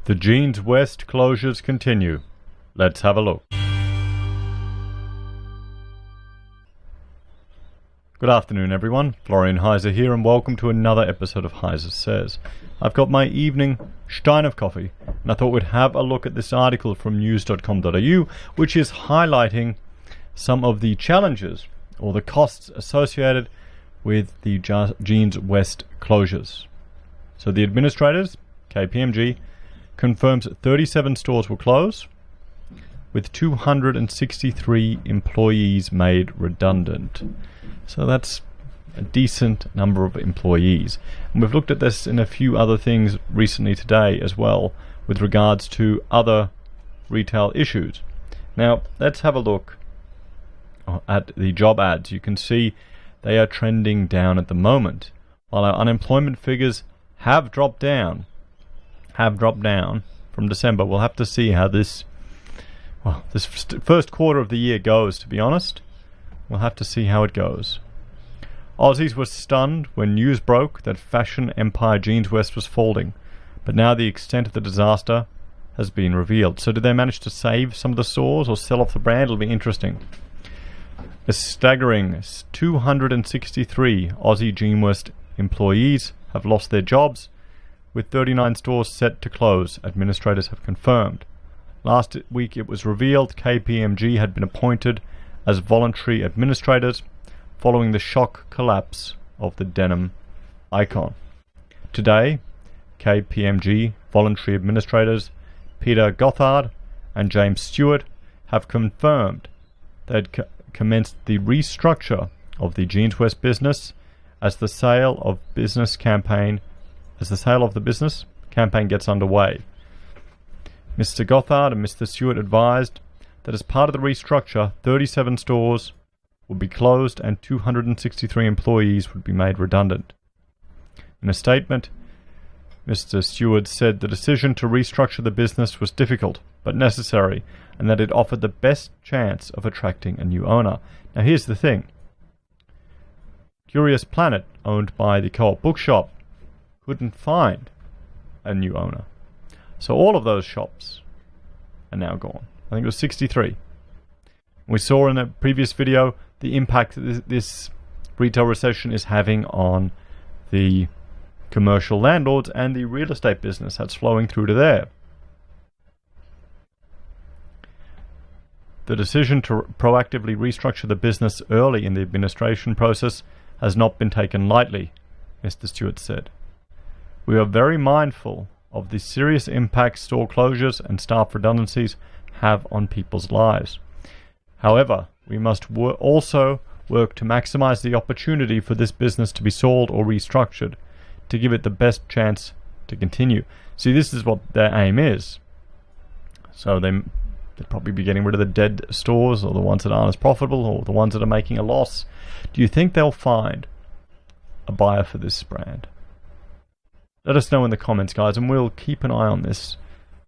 The Jeanswest closures continue. Let's have a look. Good afternoon, everyone. Florian Heise here, and welcome to another episode of HeiseSays. I've got my evening stein of coffee, and I thought we'd have a look at this article from news.com.au, which is highlighting some of the challenges or the costs associated with the Jeanswest closures. So the administrators, KPMG, confirms 37 stores will close, with 263 employees made redundant. So that's a decent number of employees. And we've looked at this in a few other things recently today as well, with regards to other retail issues. Now, let's have a look at the job ads. You can see they are trending down at the moment, while our unemployment figures have dropped down from December. We'll have to see how this first quarter of the year goes, to be honest. We'll have to see how it goes. Aussies were stunned when news broke that fashion empire Jeanswest was folding, but now the extent of the disaster has been revealed. So did they manage to save some of the stores or sell off the brand? It'll be interesting. A staggering 263 Aussie Jeanswest employees have lost their jobs, with 39 stores set to close, administrators have confirmed. Last week it was revealed KPMG had been appointed as voluntary administrators following the shock collapse of the denim icon. Today, KPMG voluntary administrators Peter Gothard and James Stewart have confirmed they had commenced the restructure of the Jeanswest business as the sale of the business campaign gets underway. Mr. Gothard and Mr. Stewart advised that as part of the restructure, 37 stores would be closed and 263 employees would be made redundant. In a statement, Mr. Stewart said the decision to restructure the business was difficult but necessary, and that it offered the best chance of attracting a new owner. Now here's the thing. Curious Planet, owned by the Co-op Bookshop, couldn't find a new owner. So all of those shops are now gone. I think it was 63. We saw in a previous video the impact that this retail recession is having on the commercial landlords and the real estate business that's flowing through to there. The decision to proactively restructure the business early in the administration process has not been taken lightly, Mr. Stewart said. We are very mindful of the serious impact store closures and staff redundancies have on people's lives. However, we must also work to maximize the opportunity for this business to be sold or restructured to give it the best chance to continue. See, this is what their aim is. So they'd probably be getting rid of the dead stores, or the ones that aren't as profitable, or the ones that are making a loss. Do you think they'll find a buyer for this brand? Let us know in the comments, guys, and we'll keep an eye on this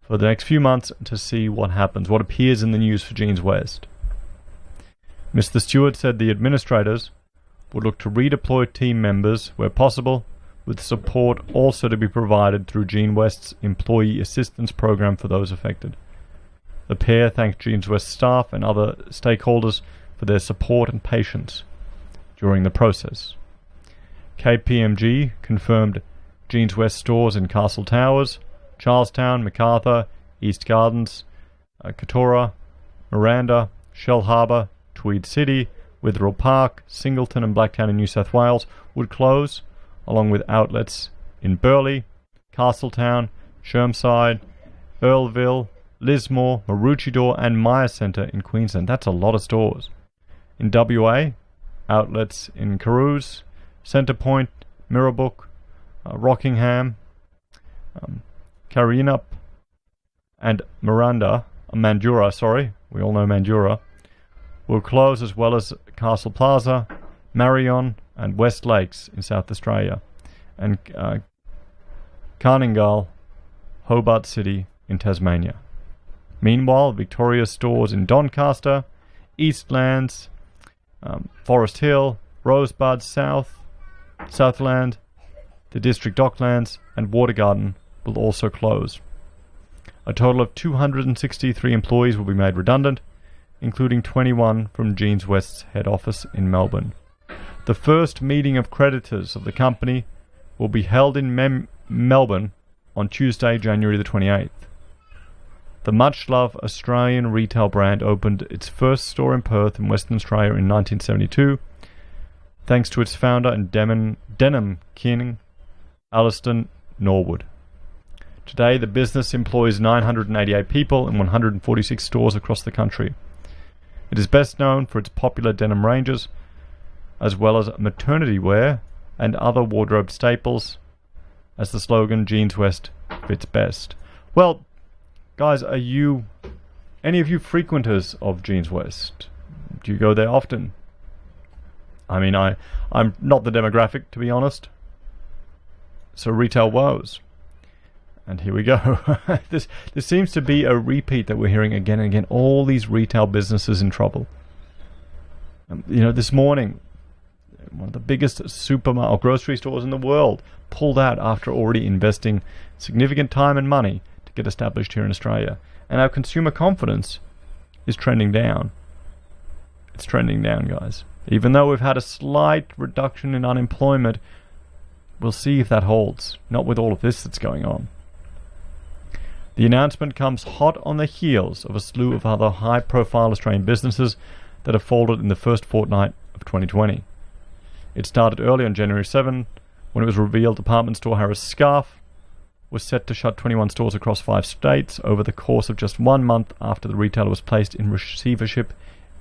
for the next few months to see what happens, what appears in the news for Jeanswest. Mr. Stewart said the administrators would look to redeploy team members where possible, with support also to be provided through Jeanswest's Employee Assistance Program for those affected. The pair thanked Jeanswest staff and other stakeholders for their support and patience during the process. KPMG confirmed Jeanswest stores in Castle Towers, Charlestown, MacArthur, East Gardens, Katora, Miranda, Shell Harbour, Tweed City, Witherell Park, Singleton and Blacktown in New South Wales would close, along with outlets in Burleigh, Castletown, Chermside, Earlville, Lismore, Maroochydore and Myer Centre in Queensland. That's a lot of stores. In WA, outlets in Carouse, Centre Point, Mirrabooka, Rockingham, Karrinyup and Mandurah, we all know Mandurah, will close, as well as Castle Plaza, Marion and West Lakes in South Australia, and Carningal, Hobart City in Tasmania. Meanwhile, Victoria's stores in Doncaster, Eastlands, Forest Hill, Rosebud, Southland, the District Docklands and Watergarden will also close. A total of 263 employees will be made redundant, including 21 from Jeanswest's head office in Melbourne. The first meeting of creditors of the company will be held in Melbourne on Tuesday, January the 28th. The much-loved Australian retail brand opened its first store in Perth in Western Australia in 1972, thanks to its founder and denim king, Alliston Norwood. Today, the business employs 988 people in 146 stores across the country. It is best known for its popular denim ranges, as well as maternity wear and other wardrobe staples, as the slogan Jeanswest fits best. Well, guys, are you any of you frequenters of Jeanswest? Do you go there often? I mean, I'm not the demographic, to be honest. So retail woes. And here we go. This seems to be a repeat that we're hearing again and again. All these retail businesses in trouble. This morning, one of the biggest supermarket or grocery stores in the world pulled out after already investing significant time and money to get established here in Australia. And our consumer confidence is trending down. It's trending down, guys. Even though we've had a slight reduction in unemployment, we'll see if that holds. Not with all of this that's going on. The announcement comes hot on the heels of a slew of other high-profile Australian businesses that have folded in the first fortnight of 2020. It started early on January 7 when it was revealed department store Harris Scarfe was set to shut 21 stores across 5 states over the course of just 1 month after the retailer was placed in receivership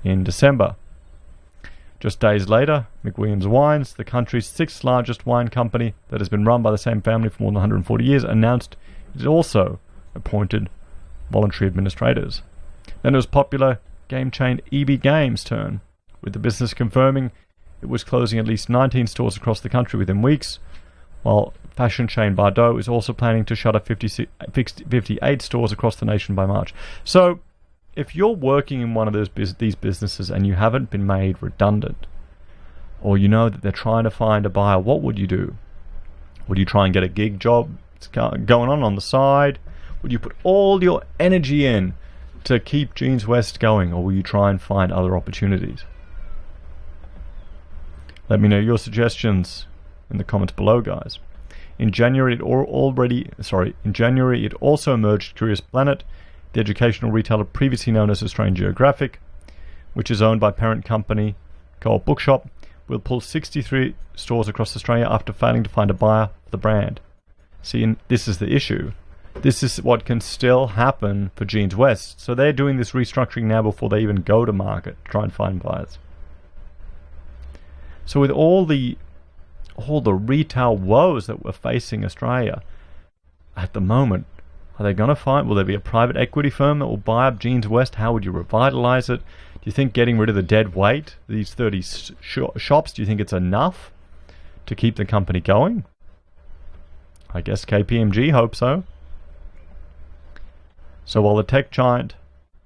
in December. Just days later, McWilliams Wines, the country's 6th largest wine company that has been run by the same family for more than 140 years, announced it also appointed voluntary administrators. Then it was popular game chain EB Games' turn, with the business confirming it was closing at least 19 stores across the country within weeks, while fashion chain Bardot is also planning to shutter 58 stores across the nation by March. So, if you're working in one of these businesses and you haven't been made redundant, or you know that they're trying to find a buyer, what would you do? Would you try and get a gig job going on the side? Would you put all your energy in to keep Jeanswest going, or will you try and find other opportunities? Let me know your suggestions in the comments below, guys. In January, it also emerged Curious Planet, the educational retailer previously known as Australian Geographic, which is owned by parent company Co-op Bookshop, will pull 63 stores across Australia after failing to find a buyer for the brand. See, and this is the issue. This is what can still happen for Jeanswest. So they're doing this restructuring now before they even go to market to try and find buyers. So with all the retail woes that we're facing Australia at the moment, are they going to find, will there be a private equity firm that will buy up Jeanswest? How would you revitalize it? Do you think getting rid of the dead weight, these 30 shops, do you think it's enough to keep the company going? I guess KPMG hope so. So while the tech giant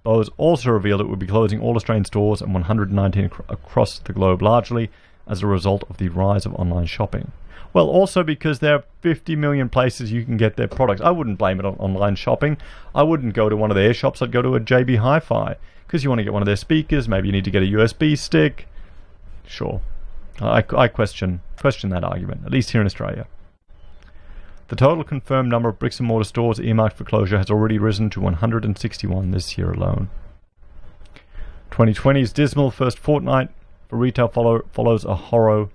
Bose also revealed it would be closing all Australian stores and 119 across the globe, largely as a result of the rise of online shopping. Well, also because there are 50 million places you can get their products. I wouldn't blame it on online shopping. I wouldn't go to one of their shops. I'd go to a JB Hi-Fi because you want to get one of their speakers. Maybe you need to get a USB stick. Sure. I question that argument, at least here in Australia. The total confirmed number of bricks and mortar stores earmarked for closure has already risen to 161 this year alone. 2020's dismal first fortnight for retail follows a horror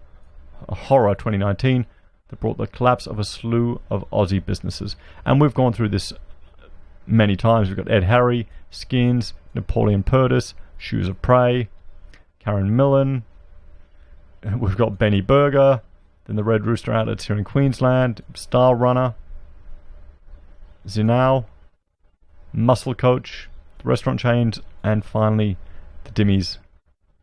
2019 that brought the collapse of a slew of Aussie businesses. And we've gone through this many times. We've got Ed Harry, Skins, Napoleon Purtis, Shoes of Prey, Karen Millen. We've got Benny Burger, then the Red Rooster outlets here in Queensland, Style Runner, Zinao, Muscle Coach, the restaurant chains, and finally the Dimmy's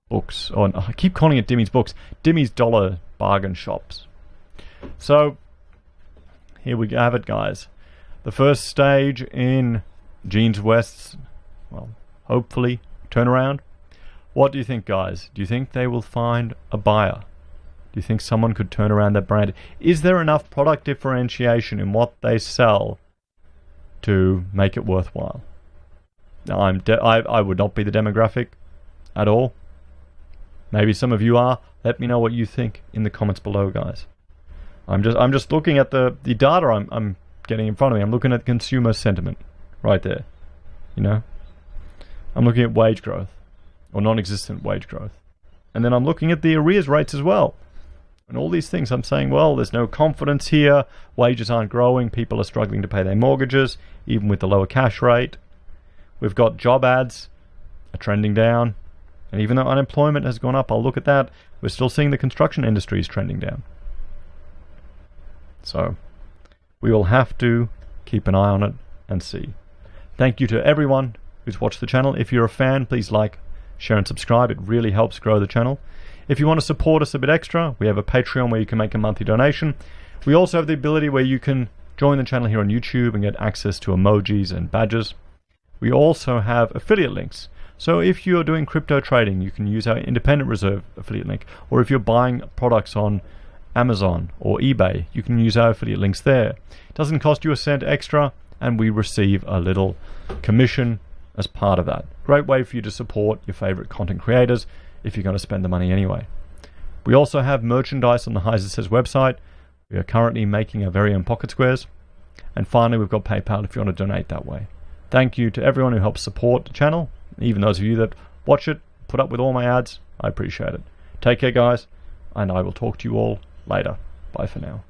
Books. Oh, I keep calling it Dimmy's Books. Dimmy's Dollar Bargain Shops. So here we have it, guys. The first stage in Jeanswest's, well, hopefully, turnaround. What do you think, guys? Do you think they will find a buyer? Do you think someone could turn around their brand? Is there enough product differentiation in what they sell to make it worthwhile. Now, I would not be the demographic at all. Maybe some of you are. Let me know what you think in the comments below, guys. I'm just looking at the data I'm getting in front of me. I'm looking at consumer sentiment right there. You know, I'm looking at wage growth or non-existent wage growth, and then I'm looking at the arrears rates as well. And all these things, I'm saying, well, there's no confidence here. Wages aren't growing. People are struggling to pay their mortgages, even with the lower cash rate. We've got job ads are trending down. And even though unemployment has gone up, I'll look at that. We're still seeing the construction industry is trending down. So we will have to keep an eye on it and see. Thank you to everyone who's watched the channel. If you're a fan, please like, share and subscribe. It really helps grow the channel. If you want to support us a bit extra, we have a Patreon where you can make a monthly donation. We also have the ability where you can join the channel here on YouTube and get access to emojis and badges. We also have affiliate links. So if you're doing crypto trading, you can use our independent reserve affiliate link. Or if you're buying products on Amazon or eBay, you can use our affiliate links there. It doesn't cost you a cent extra, and we receive a little commission as part of that. Great way for you to support your favorite content creators if you're going to spend the money anyway. We also have merchandise on the HeiseSays website. We are currently making our very own pocket squares. And finally, we've got PayPal if you want to donate that way. Thank you to everyone who helps support the channel, even those of you that watch it, put up with all my ads. I appreciate it. Take care, guys, and I will talk to you all later. Bye for now.